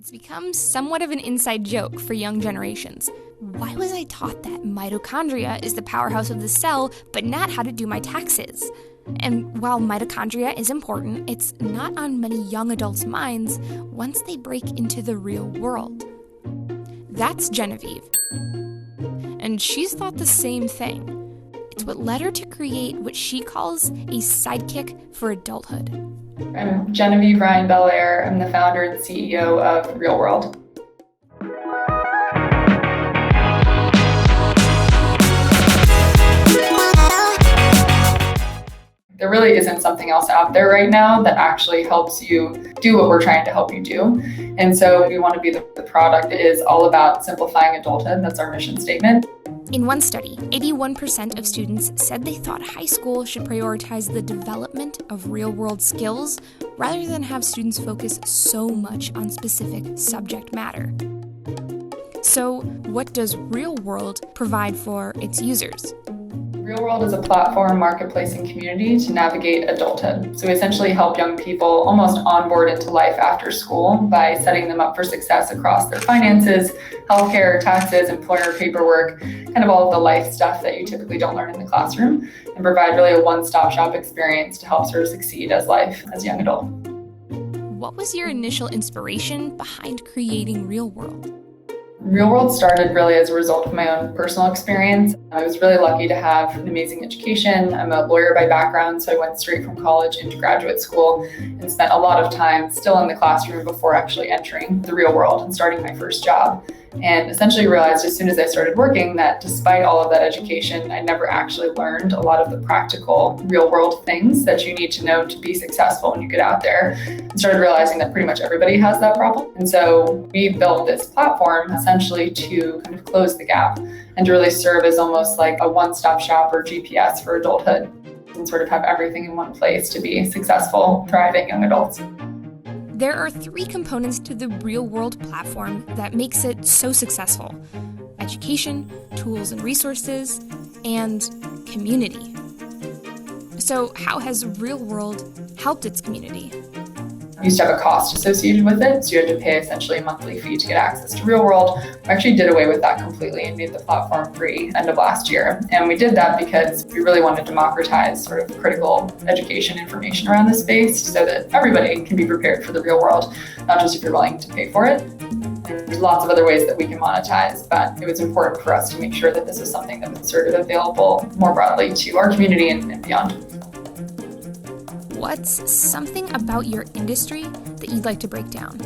It's become somewhat of an inside joke for young generations. Why was I taught that mitochondria is the powerhouse of the cell, but not how to do my taxes? And while mitochondria is important, it's not on many young adults' minds once they break into the real world. That's Genevieve. And she's thought the same thing. It's what led her to create what she calls a sidekick for adulthood. I'm Genevieve Ryan Belair. I'm the founder and CEO of Real World. There really isn't something else out there right now that actually helps you do what we're trying to help you do. And so we want to be the product that is all about simplifying adulthood. That's our mission statement. In one study, 81% of students said they thought high school should prioritize the development of real-world skills rather than have students focus so much on specific subject matter. So, what does Real World provide for its users? Real World is a platform, marketplace, and community to navigate adulthood. So we essentially help young people almost onboard into life after school by setting them up for success across their finances, healthcare, taxes, employer paperwork, kind of all of the life stuff that you typically don't learn in the classroom, and provide really a one-stop shop experience to help sort of succeed as a young adult. What was your initial inspiration behind creating Real World? Real World started really as a result of my own personal experience. I was really lucky to have an amazing education. I'm a lawyer by background, so I went straight from college into graduate school and spent a lot of time still in the classroom before actually entering the real world and starting my first job. And essentially realized as soon as I started working that despite all of that education, I never actually learned a lot of the practical real world things that you need to know to be successful when you get out there. And started realizing that pretty much everybody has that problem. And so we built this platform essentially to kind of close the gap and to really serve as almost like a one-stop shop or GPS for adulthood and sort of have everything in one place to be successful, thriving young adults. There are 3 components to the Real World platform that makes it so successful: education, tools and resources, and community. So how has Real World helped its community? You used to have a cost associated with it, so you had to pay essentially a monthly fee to get access to Real World. We actually did away with that completely and made the platform free end of last year. And we did that because we really wanted to democratize sort of critical education information around the space so that everybody can be prepared for the real world, not just if you're willing to pay for it. There's lots of other ways that we can monetize, but it was important for us to make sure that this was something that was sort of available more broadly to our community and beyond. What's something about your industry that you'd like to break down?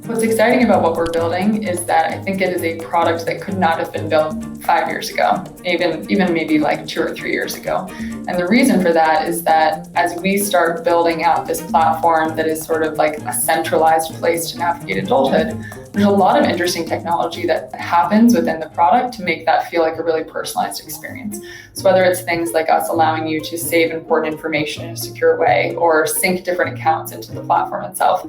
What's exciting about what we're building is that I think it is a product that could not have been built 5 years ago, even maybe like 2 or 3 years ago. And the reason for that is that as we start building out this platform that is sort of like a centralized place to navigate adulthood, there's a lot of interesting technology that happens within the product to make that feel like a really personalized experience. So whether it's things like us allowing you to save important information in a secure way or sync different accounts into the platform itself,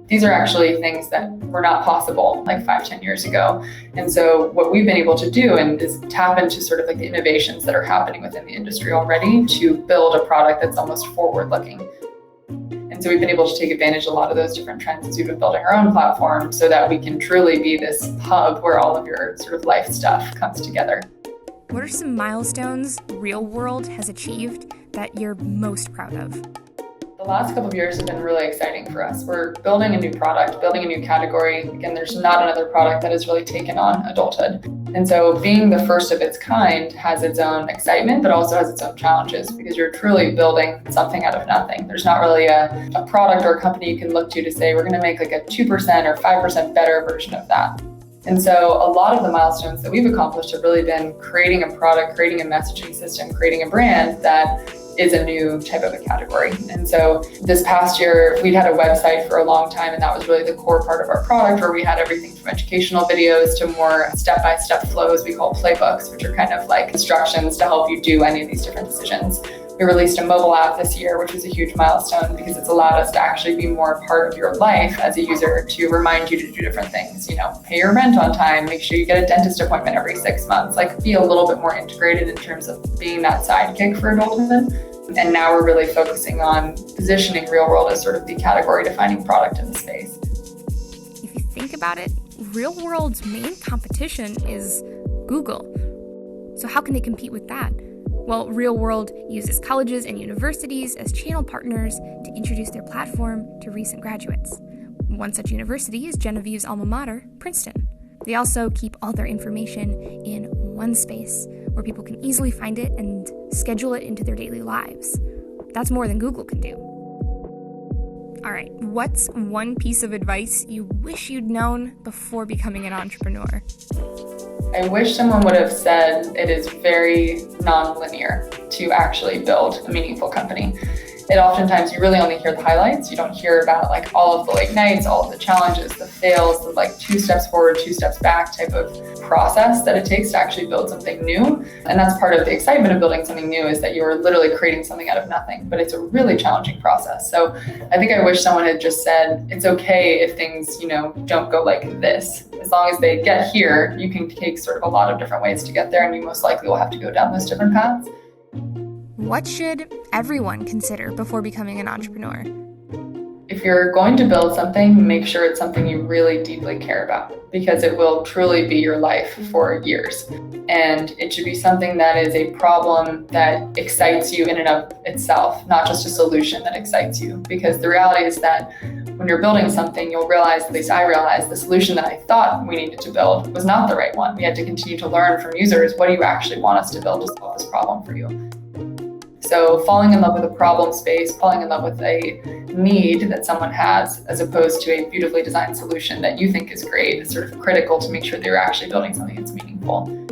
these are actually things that were not possible like 5-10 years ago. And so what we've been able to do is tap into sort of like the innovations that are happening within the industry already to build a product that's almost forward-looking. And so we've been able to take advantage of a lot of those different trends as we've been building our own platform so that we can truly be this hub where all of your sort of life stuff comes together. What are some milestones Real World has achieved that you're most proud of? The last couple of years have been really exciting for us. We're building a new product, building a new category. Again, there's not another product that has really taken on adulthood. And so being the first of its kind has its own excitement, but also has its own challenges because you're truly building something out of nothing. There's not really a product or a company you can look to say, we're going to make like a 2% or 5% better version of that. And so a lot of the milestones that we've accomplished have really been creating a product, creating a messaging system, creating a brand that is a new type of a category. And so this past year, we'd had a website for a long time, and that was really the core part of our product, where we had everything from educational videos to more step-by-step flows we call playbooks, which are kind of like instructions to help you do any of these different decisions. We released a mobile app this year, which was a huge milestone because it's allowed us to actually be more a part of your life as a user, to remind you to do different things, pay your rent on time, make sure you get a dentist appointment every 6 months, like be a little bit more integrated in terms of being that sidekick for adulthood. And now we're really focusing on positioning Real World as sort of the category defining product in the space. If you think about it, Real World's main competition is Google. So how can they compete with that? Well, Real World uses colleges and universities as channel partners to introduce their platform to recent graduates. One such university is Genevieve's alma mater, Princeton. They also keep all their information in one space where people can easily find it and schedule it into their daily lives. That's more than Google can do. All right, what's one piece of advice you wish you'd known before becoming an entrepreneur? I wish someone would have said it is very non-linear to actually build a meaningful company. It oftentimes, you really only hear the highlights. You don't hear about like all of the late nights, all of the challenges, the fails, the like 2 steps forward, 2 steps back type of process that it takes to actually build something new. And that's part of the excitement of building something new, is that you're literally creating something out of nothing, but it's a really challenging process. So I think I wish someone had just said, it's okay if things, don't go like this. As long as they get here, you can take sort of a lot of different ways to get there, and you most likely will have to go down those different paths. What should everyone consider before becoming an entrepreneur? If you're going to build something, make sure it's something you really deeply care about, because it will truly be your life for years. And it should be something that is a problem that excites you in and of itself, not just a solution that excites you. Because the reality is that when you're building something, you'll realize, at least I realized, the solution that I thought we needed to build was not the right one. We had to continue to learn from users, what do you actually want us to build to solve this problem for you? So falling in love with a problem space, falling in love with a need that someone has, as opposed to a beautifully designed solution that you think is great, is sort of critical to make sure that you're actually building something that's meaningful.